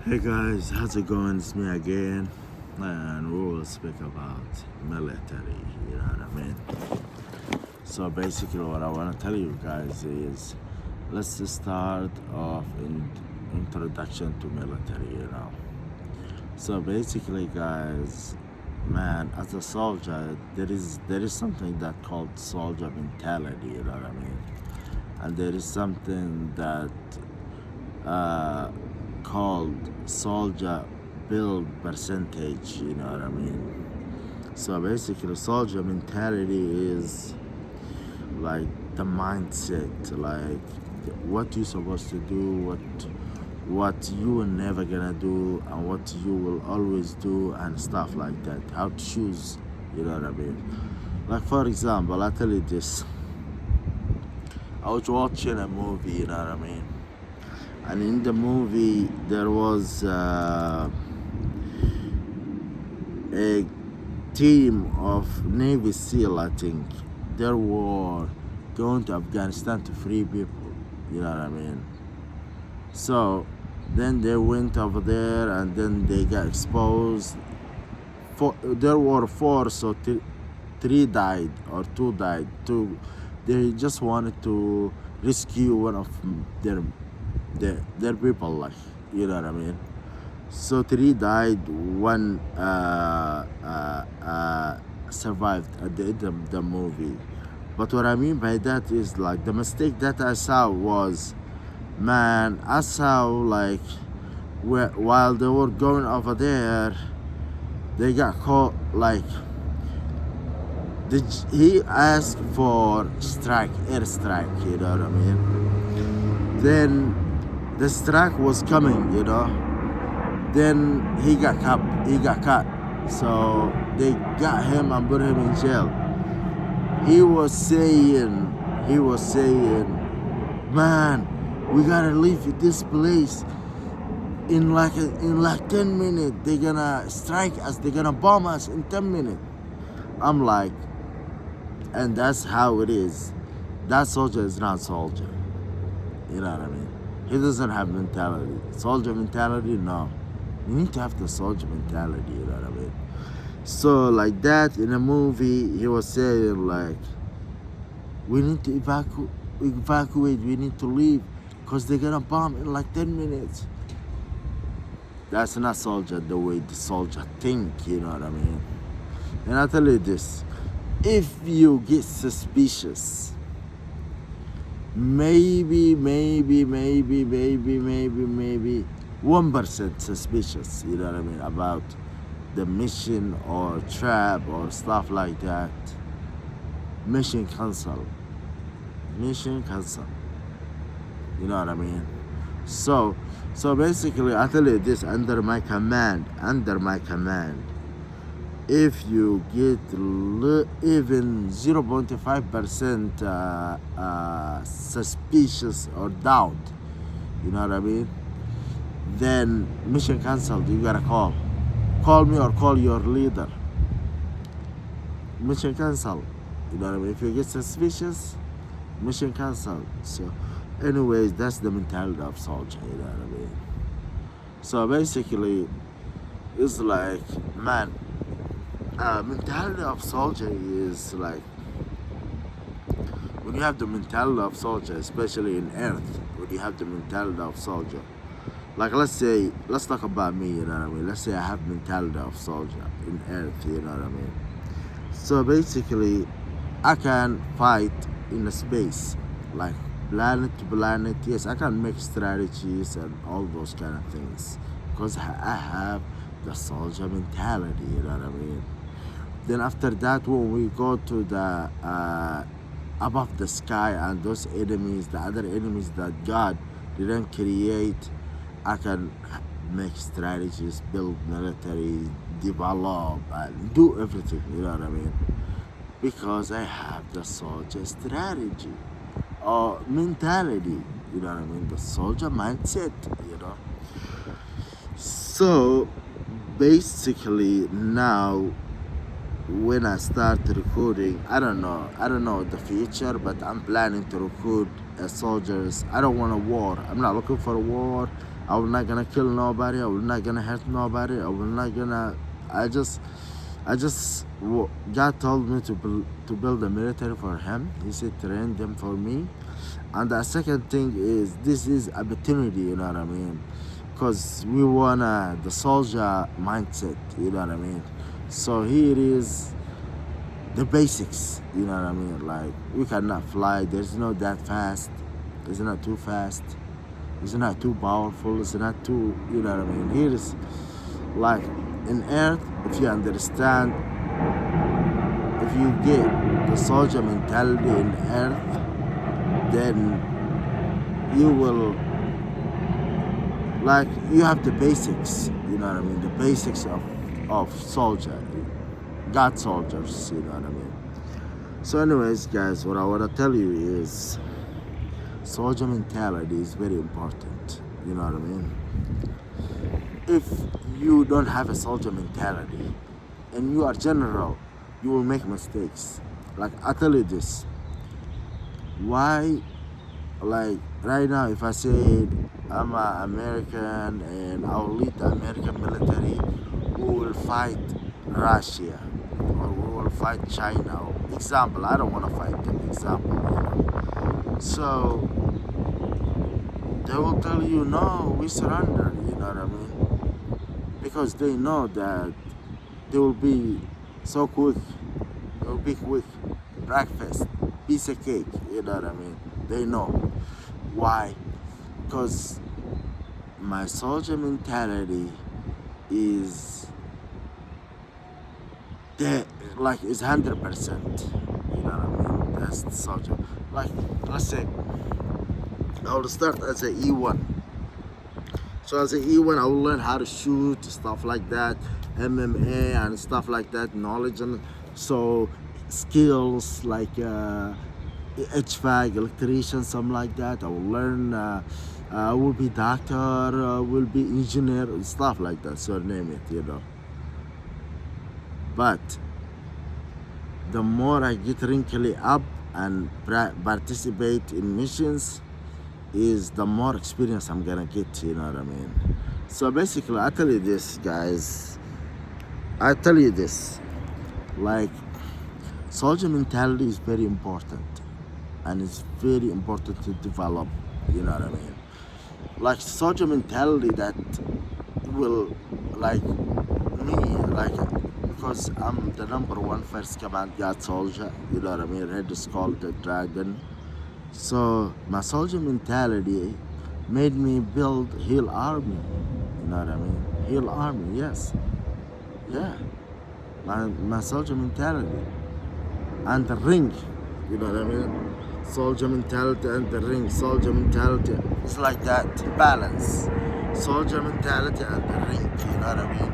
Hey guys, how's it going? It's me again, and we will speak about military. You know what I mean? So basically, what I want to tell you guys is, let's just start off in introduction to military. So basically, guys, man, as a soldier, there is something that called soldier mentality. You know what I mean? And there is something that uh, called soldier build percentage, you know what I mean? So basically, soldier mentality is like the mindset, like what you're supposed to do, what you are never gonna do, and what you will always do, and stuff like that. How to choose, you know what I mean? Like for example, I tell you this: I was watching a movie, you know what I mean? And in the movie, there was a team of Navy SEAL, I think. They were going to Afghanistan to free people, you know what I mean? So then they went over there and then they got exposed. There were four, so three died or two died. They just wanted to rescue one of their people, like, you know what I mean? So three died, one survived at the end of the movie. But what I mean by that is like the mistake that I saw was, man, I saw like while they were going over there, they got caught like he asked for airstrike, you know what I mean? Then the strike was coming, you know. Then he got caught. So they got him and put him in jail. He was saying, man, we gotta leave this place in like 10 minutes. They're gonna strike us. They're gonna bomb us in 10 minutes. I'm like, and that's how it is. That soldier is not soldier. You know what I mean? He doesn't have mentality. Soldier mentality, no. You need to have the soldier mentality, you know what I mean? So like that in a movie, he was saying like, we need to evacuate, we need to leave, because they're gonna bomb in like 10 minutes. That's not soldier the way the soldier think, you know what I mean? And I tell you this, if you get suspicious, maybe 1% suspicious, you know what I mean, about the mission or trap or stuff like that, mission cancel. Mission cancel. You know what I mean? So basically, I tell you this: under my command, if you get even 0.5% suspicious or doubt, you know what I mean? Then mission cancelled. You gotta call me or call your leader. Mission cancelled. You know what I mean? If you get suspicious, mission cancelled. So, anyways, that's the mentality of soldier. You know what I mean? So basically, it's like, man, mentality of soldier is like when you have the mentality of soldier, especially in Earth, when you have the mentality of soldier. Like let's talk about me. You know what I mean? Let's say I have mentality of soldier in Earth. You know what I mean? So basically, I can fight in a space, like planet to planet. Yes, I can make strategies and all those kind of things because I have the soldier mentality. You know what I mean? Then after that, when we go to the above the sky and those enemies, the other enemies that God didn't create, I can make strategies, build military, develop, and do everything. You know what I mean? Because I have the soldier strategy or mentality. You know what I mean? The soldier mindset. You know. So basically now when I start recruiting, I don't know the future, but I'm planning to recruit soldiers. I don't want a war. I'm not looking for a war. I will not gonna kill nobody. I will not gonna hurt nobody. I will not gonna. I just, God told me to build a military for him. He said train them for me. And the second thing is this is opportunity. You know what I mean? Because we wanna the soldier mindset. You know what I mean? So here is the basics. You know what I mean? Like we cannot fly. There's no that fast. It's not too fast. It's not too powerful. It's not too, you know what I mean? Here is like in Earth, if you understand, if you get the soldier mentality in Earth, then you will, like, you have the basics, you know what I mean? The basics of soldier, God soldiers, you know what I mean? So anyways, guys, what I want to tell you is soldier mentality is very important, you know what I mean? If you don't have a soldier mentality and you are general, you will make mistakes. Like I tell you this, why, like right now, if I said I'm an American and I'll lead the American military, we will fight Russia or we will fight China. Example, I don't want to fight them. Example, you know. So they will tell you, no, we surrender. You know what I mean? Because they know that they will be so quick. They will be quick. Breakfast, piece of cake. You know what I mean? They know. Why? Because my soldier mentality is that, like, is 100%. You know what I mean? That's the soldier. Like, let's say I will start as a E1. So as a E1, I will learn how to shoot, stuff like that, MMA and stuff like that, knowledge and so skills like HVAC, electrician, something like that. I will learn. I will be doctor, will be engineer, stuff like that. So name it, you know. But the more I get wrinkly up and participate in missions, is the more experience I'm gonna get, you know what I mean? So basically, I tell you this, guys. I tell you this, like, soldier mentality is very important, and it's very important to develop, you know what I mean? Like, soldier mentality that will, like, me, like, because I'm the #1 first command guard soldier, you know what I mean? Red is called the dragon. So my soldier mentality made me build Hill Army. You know what I mean? Hill Army, yes. Yeah. My soldier mentality. And the ring. You know what I mean? Soldier mentality and the ring. Soldier mentality. It's like that. Balance. Soldier mentality and the ring. You know what I mean?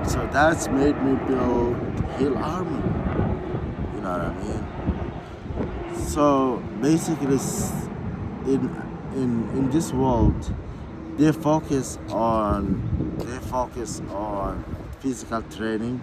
So that's made me build Hill Army. You know what I mean? So basically, in this world, they focus on physical training,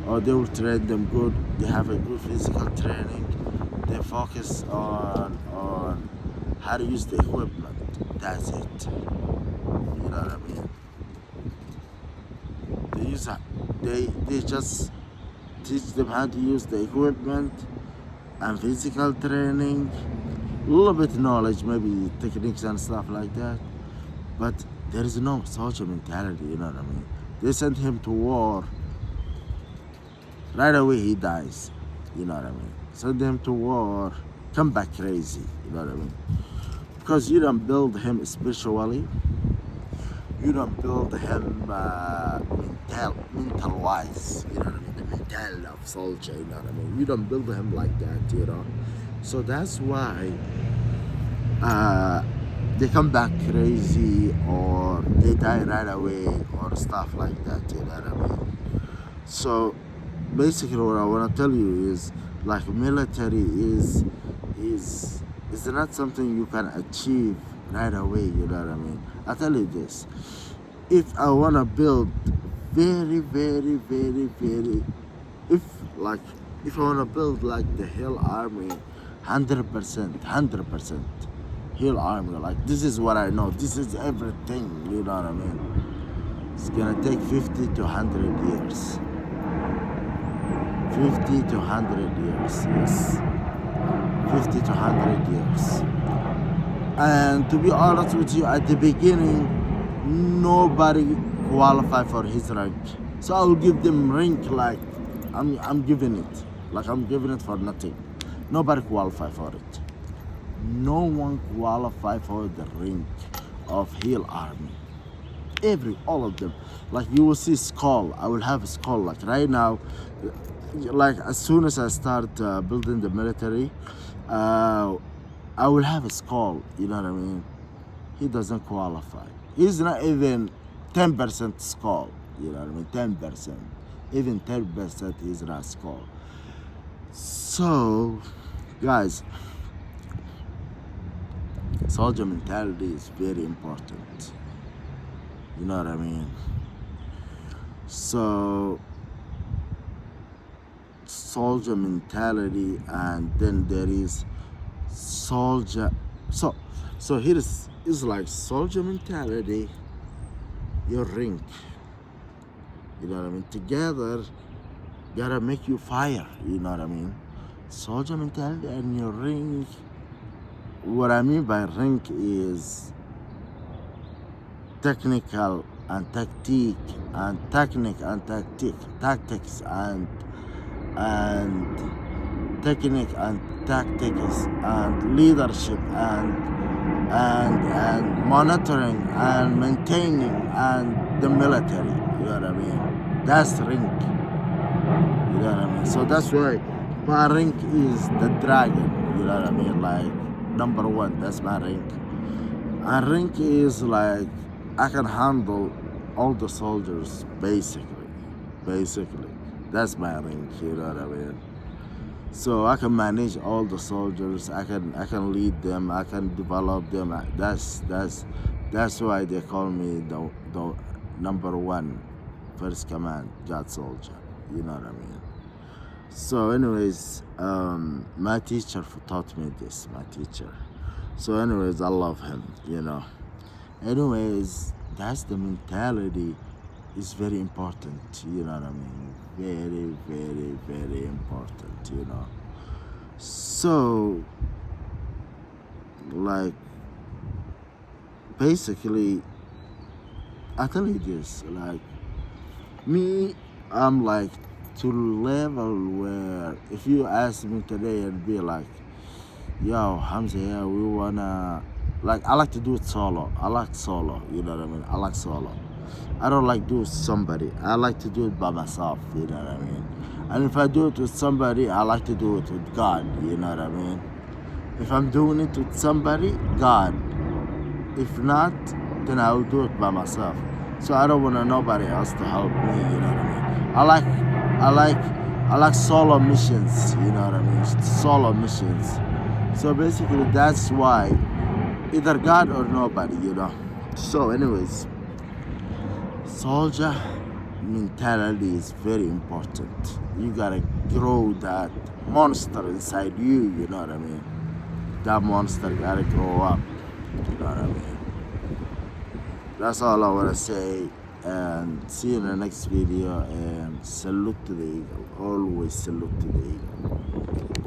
or they will train them good. They have a good physical training. They focus on how to use the equipment. That's it. You know what I mean? They just teach them how to use the equipment and physical training, a little bit knowledge, maybe techniques and stuff like that. But there is no soldier mentality, you know what I mean? They send him to war, right away he dies, you know what I mean? Send him to war, come back crazy, you know what I mean? Because you don't build him spiritually, you don't build him mental wise, you know what I mean? The mentality of soldier, you know what I mean? You don't build him like that, you know? So that's why they come back crazy or they die right away or stuff like that, you know what I mean? So basically what I want to tell you is, like, military is not something you can achieve right away, you know what I mean? I tell you this, if I want to build very, very, very, very, if like, if I want to build like the Hill Army, 100%, Hill Army. Like, this is what I know. This is everything. You know what I mean? It's gonna take 50 to 100 years. 50 to 100 years. Yes. 50 to 100 years. And to be honest with you, at the beginning, nobody qualified for his rank. So I will give them rank like I'm giving it. Like I'm giving it for nothing. Nobody qualified for it. No one qualified for the rank of Hill Army. All of them. Like you will see Skull. I will have a Skull. Like right now, like as soon as I start building the military, I will have a Skull. You know what I mean? He doesn't qualify. He's not even 10% Skull. You know what I mean? 10%. Even 10% is not Skull. So, guys, soldier mentality is very important. You know what I mean? So, soldier mentality, and then there is soldier. So here is like soldier mentality, your rank. You know what I mean? Together, gotta make you fire. You know what I mean? Soldier mentality and your rank. What I mean by rank is technical and tactic and technique and tactics and technique and tactics and leadership and monitoring and maintaining and the military. You know what I mean? That's rank. You know what I mean? So that's why my rank is the dragon. You know what I mean? Like number one, that's my rank. And rank is like I can handle all the soldiers basically. That's my rank, you know what I mean? So I can manage all the soldiers, I can lead them, I can develop them. That's why they call me the number one first command God soldier. You know what I mean? So anyways, my teacher taught me this, my teacher. So anyways, I love him, you know. Anyways, that's the mentality is very important, you know what I mean? Very important, you know. So, like, basically, I tell you this, like, me, I'm like to level where if you ask me today, it'd be like, yo, Hamza, yeah, we wanna, like, I like to do it solo. I like solo, you know what I mean? I like solo. I don't like do it with somebody. I like to do it by myself, you know what I mean? And if I do it with somebody, I like to do it with God, you know what I mean? If I'm doing it with somebody, God. If not, then I will do it by myself. So I don't want nobody else to help me, you know what I mean? I like solo missions, you know what I mean? Solo missions. So basically that's why either God or nobody, you know. So anyways, soldier mentality is very important. You gotta grow that monster inside you, you know what I mean? That monster gotta grow up, you know what I mean? That's all I wanna say, and see you in the next video, and salute to the eagle. Always salute to the eagle.